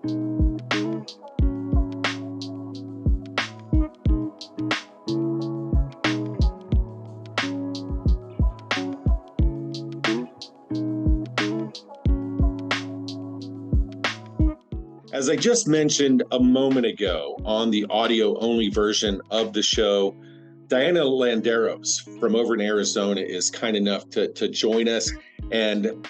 As I just mentioned a moment ago on the audio only version of the show, Diana Landeros from over in Arizona is kind enough to join us. And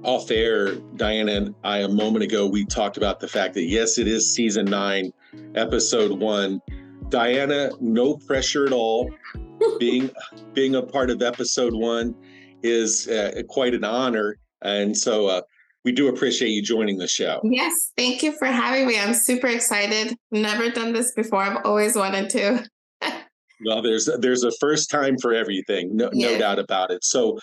off air, Diana and I, a moment ago, we talked about the fact that, yes, it is season 9, episode 1. Diana, no pressure at all. Being a part of episode 1 is quite an honor. And so we do appreciate you joining the show. Yes, thank you for having me. I'm super excited. Never done this before. I've always wanted to. Well, there's a first time for everything, no doubt about it. So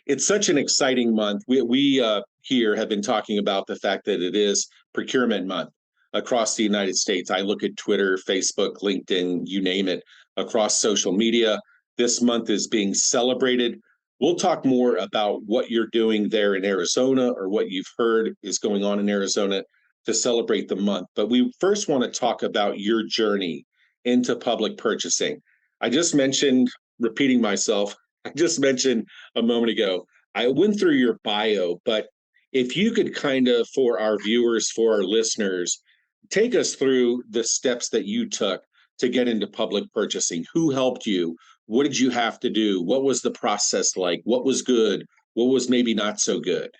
it's such an exciting month. We here have been talking about the fact that it is Procurement Month across the United States. I look at Twitter, Facebook, LinkedIn, you name it, across social media. This month is being celebrated. We'll talk more about what you're doing there in Arizona or what you've heard is going on in Arizona to celebrate the month. But we first want to talk about your journey into public purchasing. I just mentioned, repeating myself, I just mentioned a moment ago, I went through your bio, but if you could kind of, for our viewers, for our listeners, take us through the steps that you took to get into public purchasing. Who helped you? What did you have to do? What was the process like? What was good? What was maybe not so good?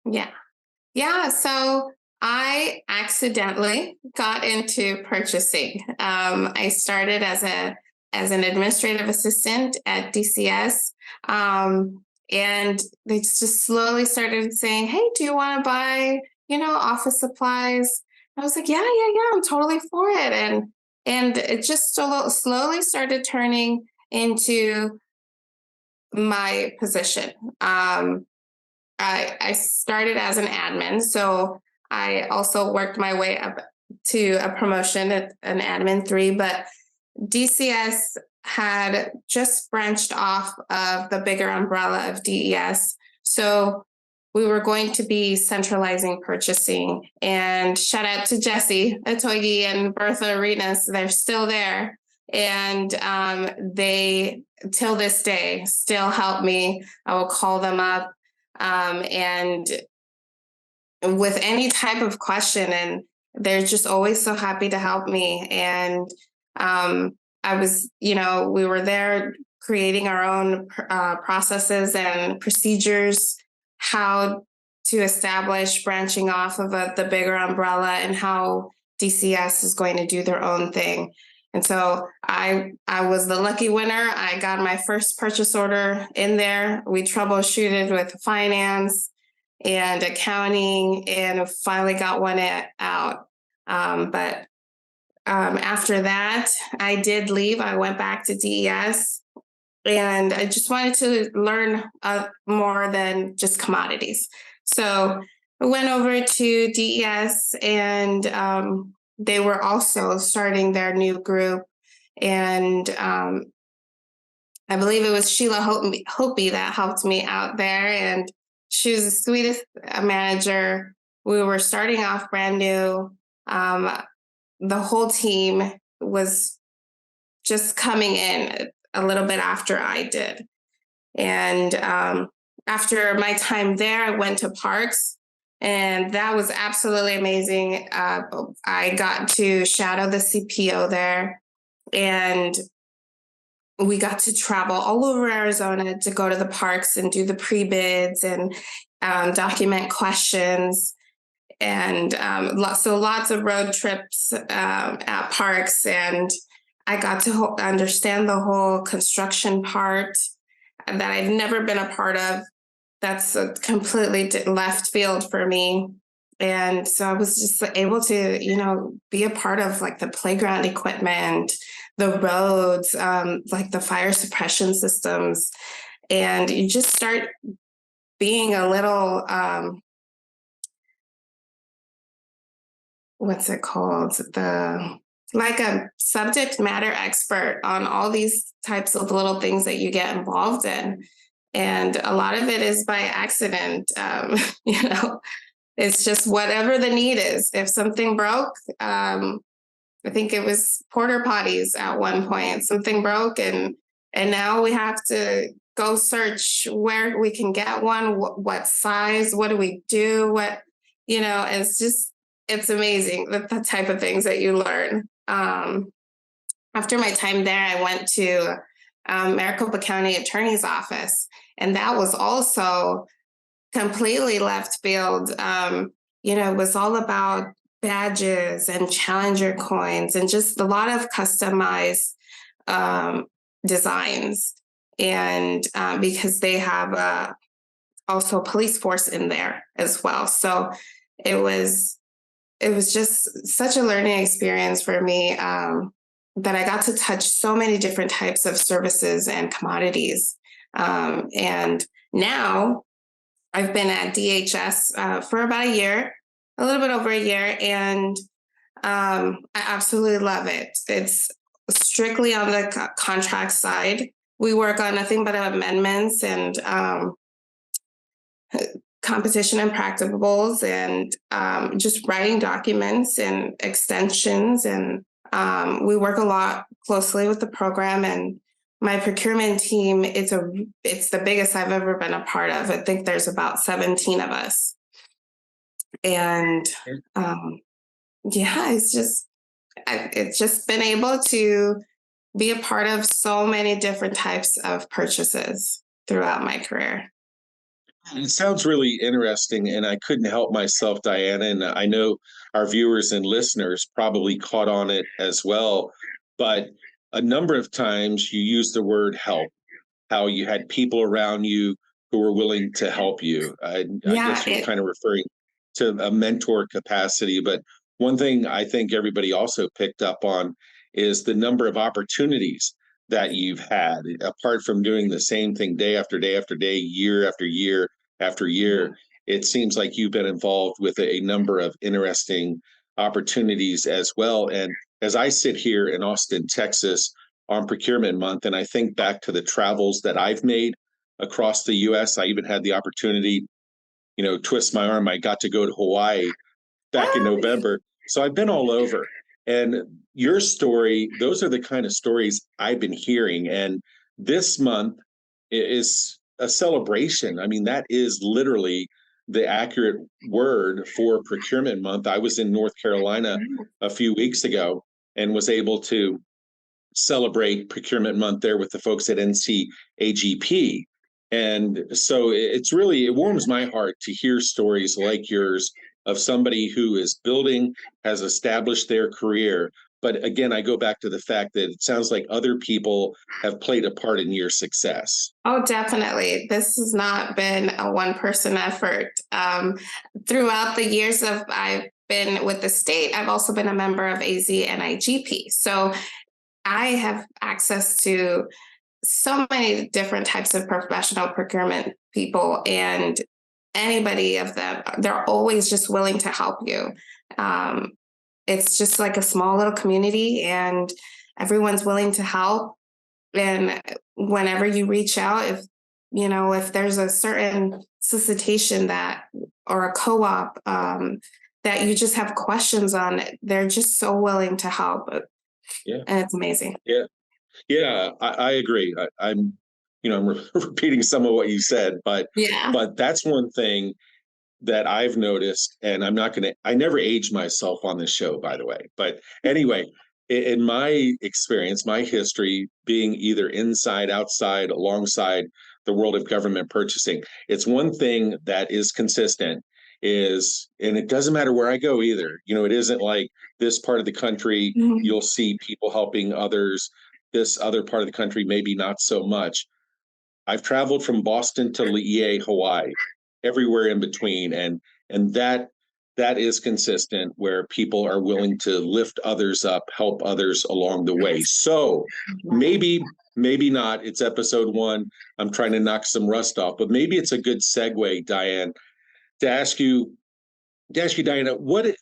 Yeah. So I accidentally got into purchasing. I started as an administrative assistant at DCS. And they just slowly started saying, "Hey, do you want to buy, office supplies?" I was like, yeah, I'm totally for it. And it just slowly started turning into my position. I started as an admin, so I also worked my way up to a promotion at an admin 3, but DCS had just branched off of the bigger umbrella of DES. So we were going to be centralizing purchasing. And shout out to Jesse Atoigi and Bertha Arenas. They're still there. And they, till this day, still help me. I will call them up. And with any type of question, and they're just always so happy to help me. And I was, we were there creating our own processes and procedures, how to establish branching off of the bigger umbrella and how DCS is going to do their own thing. And so I was the lucky winner. I got my first purchase order in there. We troubleshooted with finance and accounting and finally got one out. But after that, I did leave. I went back to DES and I just wanted to learn more than just commodities. So I went over to DES and they were also starting their new group. And I believe it was Sheila Hopi that helped me out there. And she was the sweetest manager. We were starting off brand new. The whole team was just coming in a little bit after I did. And after my time there, I went to Parks, and that was absolutely amazing. I got to shadow the CPO there, and we got to travel all over Arizona to go to the parks and do the pre-bids and document questions. And lots of road trips at parks, and I got to understand the whole construction part that I've never been a part of. That's a completely left field for me. And so I was just able to, be a part of like the playground equipment, the roads, like the fire suppression systems. And you just start being a little, what's it called? Like a subject matter expert on all these types of little things that you get involved in. And a lot of it is by accident, It's just whatever the need is. If something broke, I think it was porter potties at one point. Something broke, and now we have to go search where we can get one, what size, what do we do, it's amazing the type of things that you learn. After my time there, I went to Maricopa County Attorney's Office, and that was also completely left field. It was all about badges and challenger coins and just a lot of customized designs. And because they have also a police force in there as well. So it was just such a learning experience for me, that I got to touch so many different types of services and commodities. And now I've been at DHS for about a year, a little bit over a year, and I absolutely love it. It's strictly on the contract side. We work on nothing but amendments and competition and practicables, and just writing documents and extensions. And we work a lot closely with the program, and my procurement team, it's the biggest I've ever been a part of. I think there's about 17 of us. And it's just been able to be a part of so many different types of purchases throughout my career. It sounds really interesting, and I couldn't help myself, Diana. And I know our viewers and listeners probably caught on it as well. But a number of times you used the word help, how you had people around you who were willing to help you. I guess you're kind of referring to a mentor capacity. But one thing I think everybody also picked up on is the number of opportunities that you've had, apart from doing the same thing day after day after day, year after year after year. It seems like you've been involved with a number of interesting opportunities as well. And as I sit here in Austin, Texas, on Procurement Month, and I think back to the travels that I've made across the US, I even had the opportunity, twist my arm, I got to go to Hawaii back in November. So I've been all over. And your story, those are the kind of stories I've been hearing. And this month is a celebration. I mean, that is literally the accurate word for Procurement Month. I was in North Carolina a few weeks ago and was able to celebrate Procurement Month there with the folks at NCAGP. And so it warms my heart to hear stories like yours of somebody who is building, has established their career. But again, I go back to the fact that it sounds like other people have played a part in your success. Oh, definitely. This has not been a one-person effort. Throughout the years I've been with the state, I've also been a member of AZNIGP. So I have access to so many different types of professional procurement people, and anybody of them, they're always just willing to help you. It's just like a small little community, and everyone's willing to help. And whenever you reach out, if there's a certain solicitation or a co-op that you just have questions on, they're just so willing to help. Yeah. And it's amazing. Yeah, I agree. I'm repeating some of what you said, but that's one thing that I've noticed, and I never age myself on this show, by the way. But anyway, in my experience, my history being either inside, outside, alongside the world of government purchasing, it's one thing that is consistent and it doesn't matter where I go either. It isn't like this part of the country, you'll see people helping others. This other part of the country, maybe not so much. I've traveled from Boston to Le'ie, Hawaii, everywhere in between, and that is consistent, where people are willing to lift others up, help others along the way. So maybe not. It's episode 1. I'm trying to knock some rust off, but maybe it's a good segue, Diane, to ask you, Diana, what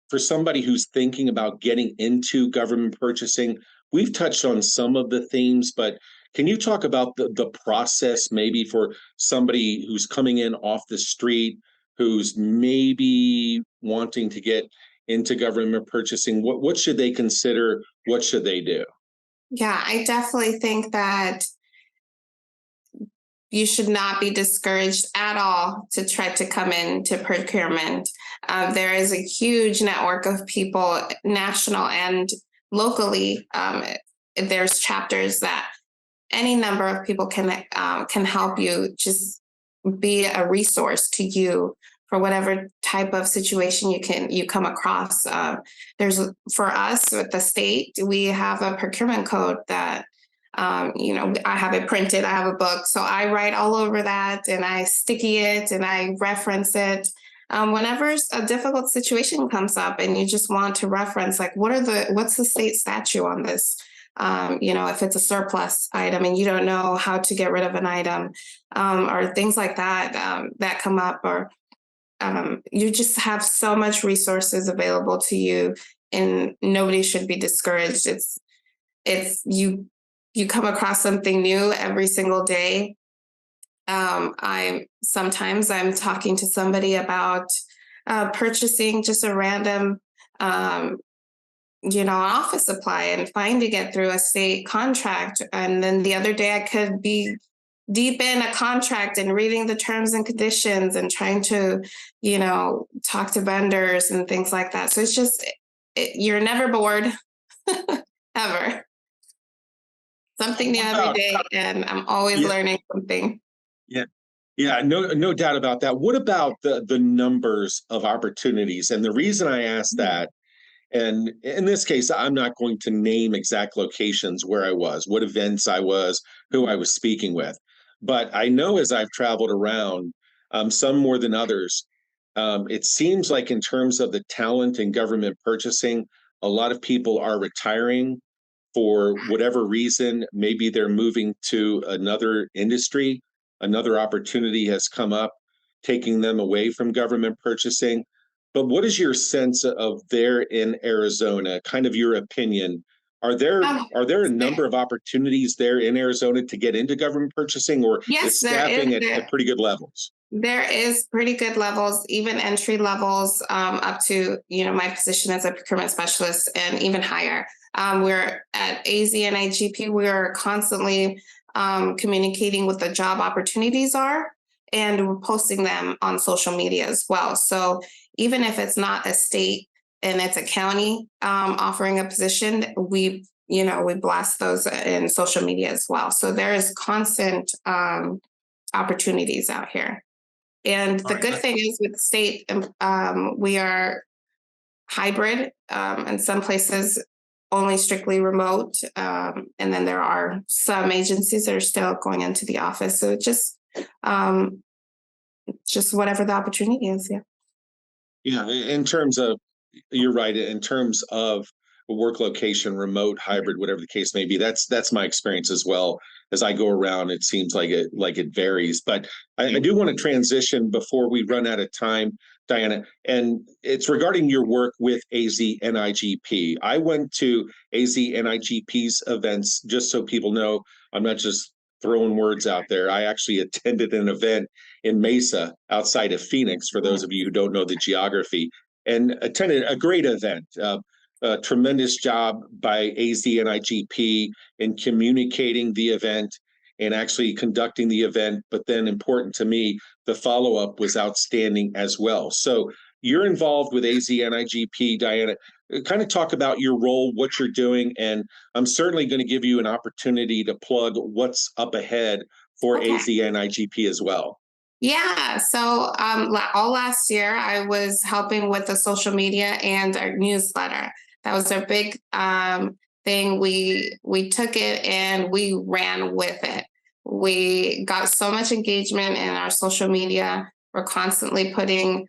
for somebody who's thinking about getting into government purchasing? We've touched on some of the themes, but can you talk about the process maybe for somebody who's coming in off the street, who's maybe wanting to get into government purchasing? What should they consider? What should they do? Yeah, I definitely think that you should not be discouraged at all to try to come into procurement. There is a huge network of people, national and locally. There's chapters that any number of people can help you. Just be a resource to you for whatever type of situation you come across. There's for us with the state, we have a procurement code that I have it printed, I have a book. So I write all over that and I sticky it and I reference it. Whenever a difficult situation comes up and you just want to reference, like, what's the state statute on this? If it's a surplus item and you don't know how to get rid of an item, or things like that, that come up, or you just have so much resources available to you, and nobody should be discouraged. You come across something new every single day. I'm talking to somebody about purchasing just a random office supply and finding it through a state contract. And then the other day I could be deep in a contract and reading the terms and conditions and trying to, talk to vendors and things like that. So it's just, you're never bored ever. Something new every day, and I'm always learning something. Yeah. Yeah, no doubt about that. What about the numbers of opportunities? And the reason I asked that, and in this case, I'm not going to name exact locations where I was, what events I was, who I was speaking with. But I know as I've traveled around, some more than others, it seems like in terms of the talent in government purchasing, a lot of people are retiring for whatever reason. Maybe they're moving to another industry, another opportunity has come up, taking them away from government purchasing. But what is your sense of there in Arizona? Kind of your opinion. Are there a number of opportunities there in Arizona to get into government purchasing, or Yes, is there is. staffing at pretty good levels? There is pretty good levels, even entry levels, up to my position as a procurement specialist and even higher. We're at AZ and IGP. We are constantly communicating what the job opportunities are, and we're posting them on social media as well. So even if it's not a state and it's a county offering a position, we blast those in social media as well. So there is constant opportunities out here. And the good thing is with state, we are hybrid. In some places, only strictly remote. And then there are some agencies that are still going into the office. So just whatever the opportunity is. Yeah. Yeah, in terms of, you're right, in terms of work location, remote, hybrid, whatever the case may be, that's my experience as well. As I go around, it seems like it varies. But I do want to transition before we run out of time, Diana, and it's regarding your work with AZNIGP. I went to AZNIGP's events, just so people know, I'm not just throwing words out there. I actually attended an event in Mesa outside of Phoenix, for those of you who don't know the geography, and attended a great event. A tremendous job by AZNIGP in communicating the event and actually conducting the event. But then, important to me, the follow up was outstanding as well. So you're involved with AZNIGP, Diana. Kind of talk about your role, what you're doing, and I'm certainly going to give you an opportunity to plug what's up ahead for AZNIGP as well. Yeah. So all last year, I was helping with the social media and our newsletter. That was our big thing. We took it and we ran with it. We got so much engagement in our social media. We're constantly putting,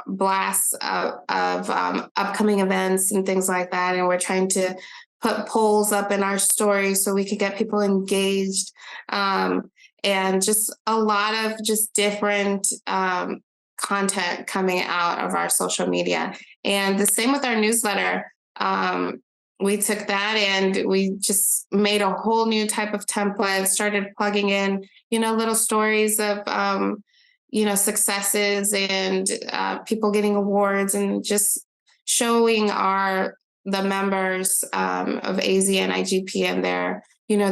blasts of upcoming events and things like that. And we're trying to put polls up in our stories so we could get people engaged. And just a lot of just different content coming out of our social media. And the same with our newsletter. We took that and we just made a whole new type of template, started plugging in, little stories of, successes and people getting awards, and just showing the members of AZ and IGP and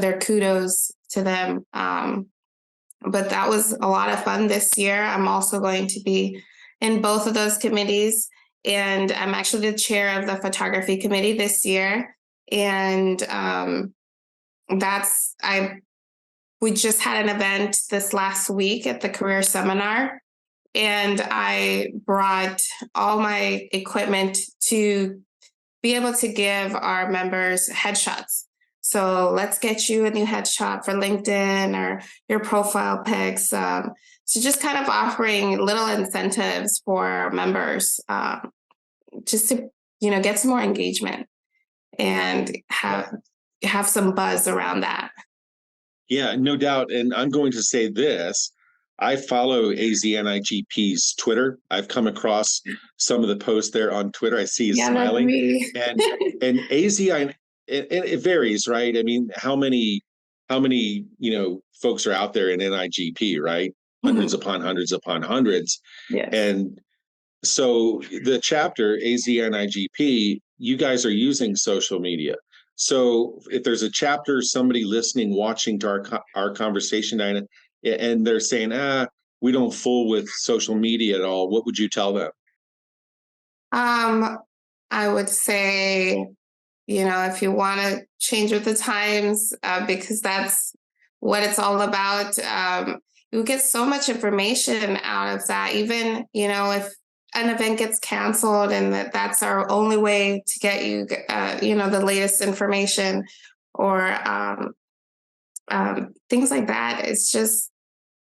their kudos to them. But that was a lot of fun this year. I'm also going to be in both of those committees, and I'm actually the chair of the photography committee this year. And we just had an event this last week at the career seminar, and I brought all my equipment to be able to give our members headshots. So let's get you a new headshot for LinkedIn or your profile pics. So just kind of offering little incentives for members, just to get some more engagement and have some buzz around that. Yeah, no doubt. And I'm going to say this. I follow AZNIGP's Twitter. I've come across some of the posts there on Twitter. I see you smiling. And AZI, it varies, right? I mean, how many folks are out there in NIGP, right? Hundreds upon hundreds upon hundreds. Yes. And so the chapter AZNIGP, you guys are using social media. So if there's a chapter, somebody listening, watching to our conversation, Diana, and they're saying, we don't fool with social media at all, what would you tell them? I would say, if you want to change with the times, because that's what it's all about, you get so much information out of that. Even, if an event gets canceled and that's our only way to get you, the latest information or things like that. It's just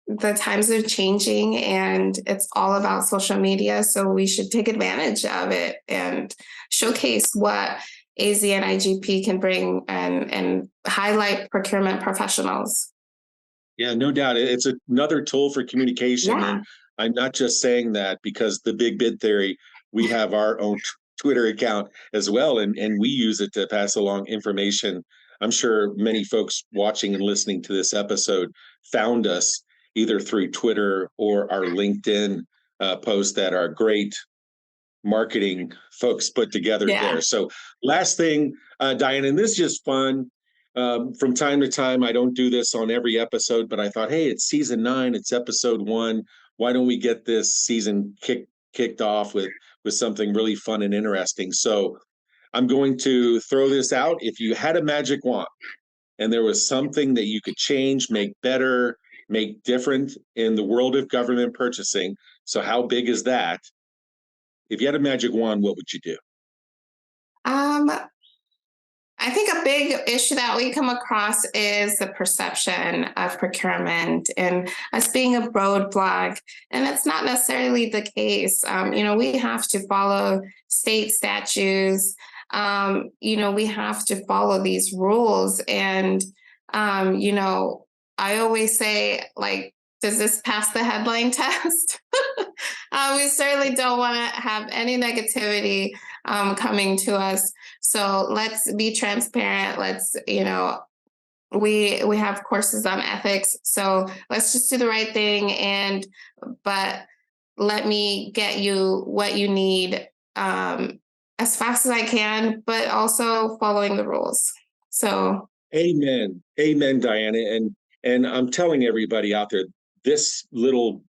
the times are changing and it's all about social media. So we should take advantage of it and showcase what AZ and IGP can bring and highlight procurement professionals. Yeah, no doubt. It's another tool for communication. Yeah. And I'm not just saying that because the Big Bid Theory, we have our own Twitter account as well, and we use it to pass along information. I'm sure many folks watching and listening to this episode found us either through Twitter or our LinkedIn post that our great marketing folks put together there. So last thing, Diane, and this is just fun. From time to time, I don't do this on every episode, but I thought, hey, it's season 9, it's episode 1. Why don't we get this season kicked off with something really fun and interesting? So I'm going to throw this out. If you had a magic wand and there was something that you could change, make better, make different in the world of government purchasing, so how big is that? If you had a magic wand, what would you do? I think a big issue that we come across is the perception of procurement and us being a roadblock. And it's not necessarily the case. We have to follow state statutes. We have to follow these rules. And, I always say, like, does this pass the headline test? We certainly don't want to have any negativity coming to us. So let's be transparent. Let's, we have courses on ethics. So let's just do the right thing. But let me get you what you need as fast as I can, but also following the rules. So. Amen. Amen, Diana. And I'm telling everybody out there, this little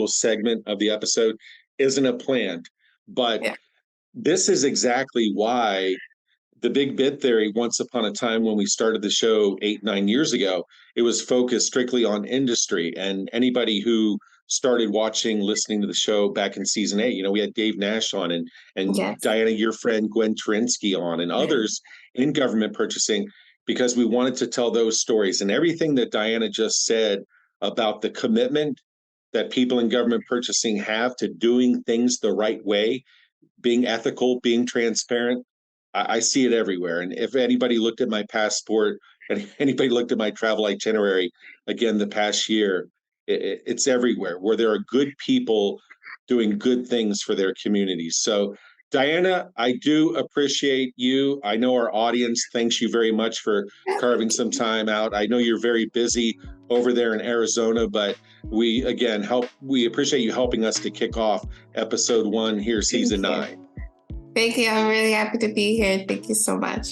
segment of the episode isn't a planned, but this is exactly why the Big Bid Theory, once upon a time when we started the show 8-9 years ago, it was focused strictly on industry. And anybody who started watching, listening to the show back in season 8, we had Dave Nash on and Diana, your friend Gwen Trinsky on, and others in government purchasing, because we wanted to tell those stories. And everything that Diana just said about the commitment that people in government purchasing have to doing things the right way, being ethical, being transparent, I see it everywhere. And if anybody looked at my passport and anybody looked at my travel itinerary, again, the past year, it's everywhere where there are good people doing good things for their communities. So Diana, I do appreciate you. I know our audience thanks you very much for carving some time out. I know you're very busy over there in Arizona, but we again we appreciate you helping us to kick off episode 1 here, season 9. Thank you. I'm really happy to be here. Thank you so much.